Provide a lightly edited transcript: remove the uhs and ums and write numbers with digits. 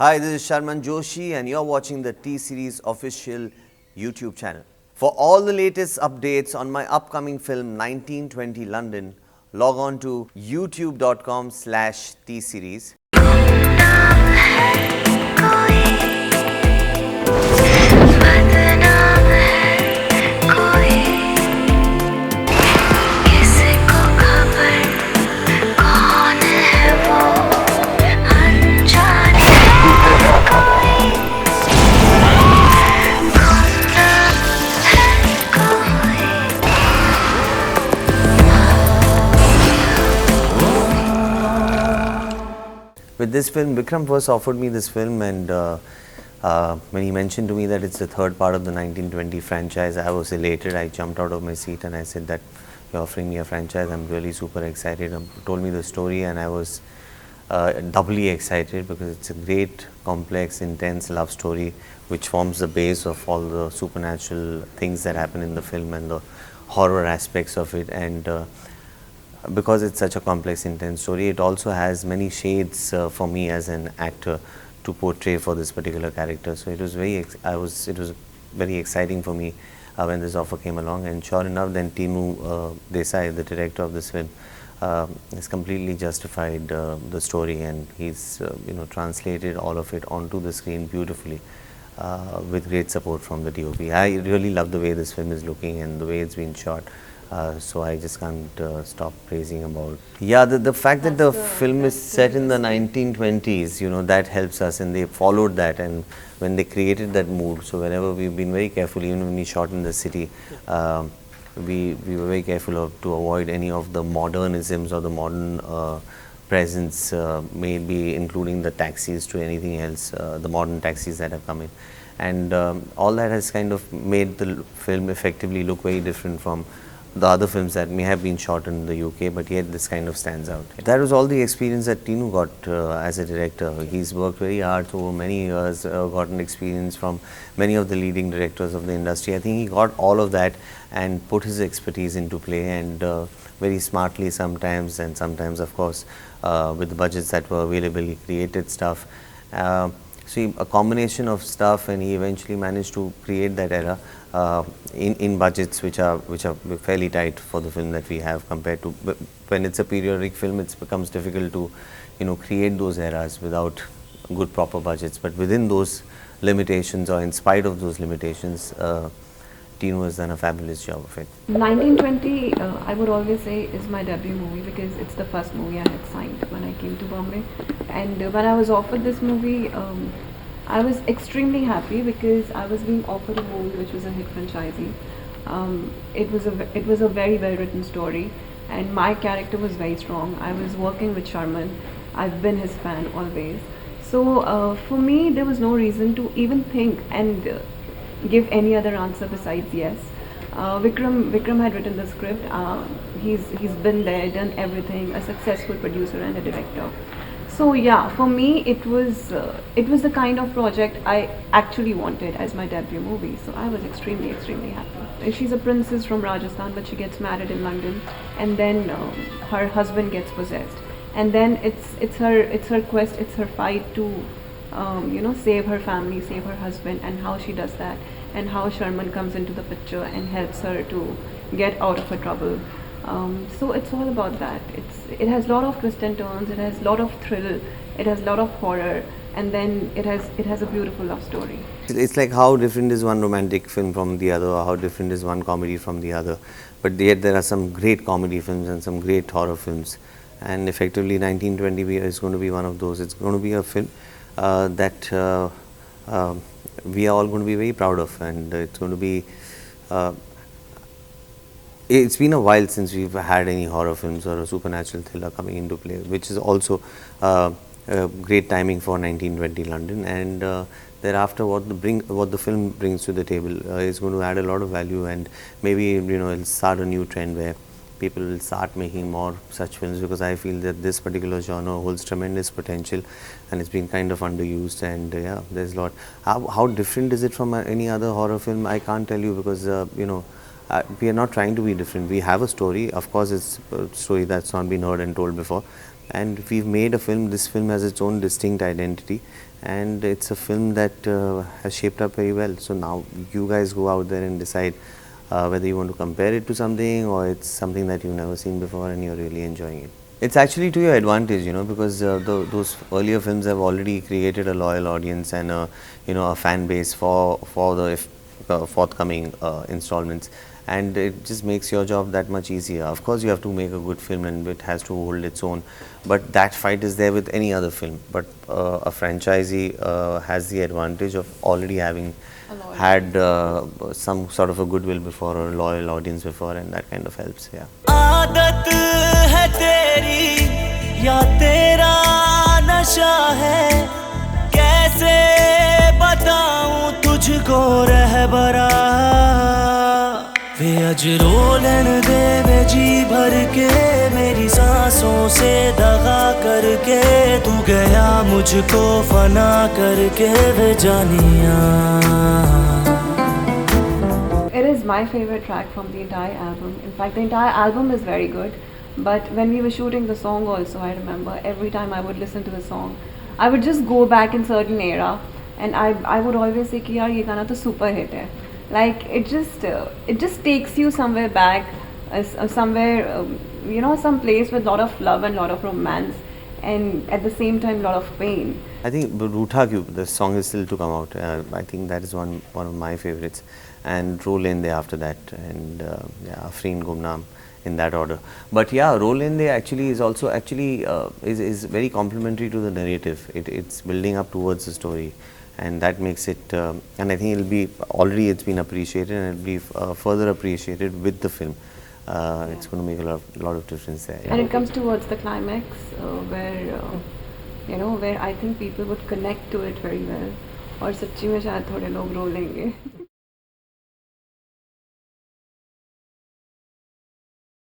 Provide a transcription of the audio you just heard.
Hi, this is Sharman Joshi, and you're watching the T Series official YouTube channel. For all the latest updates on my upcoming film 1920 London, log on to youtube.com/T Series. With this film, Vikram first offered me this film, and when he mentioned to me that it's the third part of the 1920 franchise, I was elated. I jumped out of my seat and I said that you're offering me a franchise. I'm really super excited. He told me the story, and I was doubly excited because it's a great, complex, intense love story which forms the base of all the supernatural things that happen in the film and the horror aspects of it. And because it's such a complex, intense story, it also has many shades for me as an actor to portray for this particular character. So it was very exciting for me when this offer came along. And sure enough, then Tinu Desai, the director of this film, has completely justified the story, and he's translated all of it onto the screen beautifully. With great support from the DOP. I really love the way this film is looking and the way it's been shot. So I just can't stop praising about. Yeah, the fact that the film is set in the 1920s, that helps us, and they followed that, and when they created that mood. So whenever we've been very careful, even when we shot in the city, we were very careful to avoid any of the modernisms or the modern presence, maybe including the taxis to anything else, the modern taxis that have come in. And all that has kind of made the film effectively look very different from the other films that may have been shot in the UK, but yet this kind of stands out. That was all the experience that Tinu got as a director. He's worked very hard over many years, gotten experience from many of the leading directors of the industry. I think he got all of that and put his expertise into play, and very smartly sometimes, and sometimes of course with the budgets that were available, he created stuff. So a combination of stuff, and he eventually managed to create that era in budgets which are fairly tight for the film that we have, compared to when it's a periodic film. It becomes difficult to create those eras without good proper budgets. But within those limitations, or in spite of those limitations, Tinu has done a fabulous job of it. 1920, I would always say, is my debut movie because it's the first movie I had signed when I came to Bombay. And when I was offered this movie, I was extremely happy because I was being offered a movie which was a hit franchisee. It was a very well written story, and my character was very strong. I was working with Sharman. I've been his fan always. So for me, there was no reason to even think and give any other answer besides yes. Vikram had written the script. He's been there, done everything, a successful producer and a director. So yeah, for me it was the kind of project I actually wanted as my debut movie. So I was extremely happy. She's a princess from Rajasthan, but she gets married in London, and then her husband gets possessed, and then it's her quest, it's her fight to save her family, save her husband, and how she does that, and how Sharman comes into the picture and helps her to get out of her trouble. So it's all about that. It has a lot of twists and turns. It has a lot of thrill. It has a lot of horror, and then it has a beautiful love story. It's like how different is one romantic film from the other, or how different is one comedy from the other. But yet there are some great comedy films and some great horror films, and effectively 1920 is going to be one of those. It's going to be a film that we are all going to be very proud of, and it's going to be. It's been a while since we've had any horror films or a supernatural thriller coming into play, which is also great timing for 1920 London. And thereafter, what the film brings to the table is going to add a lot of value, and maybe it'll start a new trend where people will start making more such films, because I feel that this particular genre holds tremendous potential and it's been kind of underused. And yeah, there's a lot. How different is it from any other horror film? I can't tell you, because we are not trying to be different. We have a story. Of course, it's a story that's not been heard and told before, and we've made a film. This film has its own distinct identity, and it's a film that has shaped up very well. So now you guys go out there and decide whether you want to compare it to something or it's something that you've never seen before and you're really enjoying it. It's actually to your advantage, you know, because those earlier films have already created a loyal audience and a fan base for the forthcoming installments, and it just makes your job that much easier. Of course, you have to make a good film and it has to hold its own, but that fight is there with any other film. But a franchisee has the advantage of already having had some sort of a goodwill before or a loyal audience before, and that kind of helps. Yeah. आदत है तेरी या तेरा नशा है, कैसे बताऊं तुझको रहबरा वे अज रोलन दे वे जी भर के मेरी सांसों से दगा करके तू गया मुझको फना करके वे जानिया. It is my favorite track from the entire album. In fact, the entire album is very good. But when we were shooting the song also, I remember every time I would listen to the song, I would just go back in certain era, and I would always say कि यार ये गाना तो super hit है. Like it just takes you somewhere back, somewhere some place with lot of love and lot of romance, and at the same time lot of pain. I think Rootha Kyun, the song is still to come out. I think that is one of my favorites, and Roll In Day after that, and Afreen Gumnaam in that order. But yeah, Roll In Day actually is also is very complementary to the narrative. It's building up towards the story, and that makes it. And I think it's been appreciated, and it'll be further appreciated with the film. It's going to make a lot of difference there. Yeah. And it comes towards the climax where I think people would connect to it very well. और सच्ची में शायद थोड़े लोग रो लेंगे.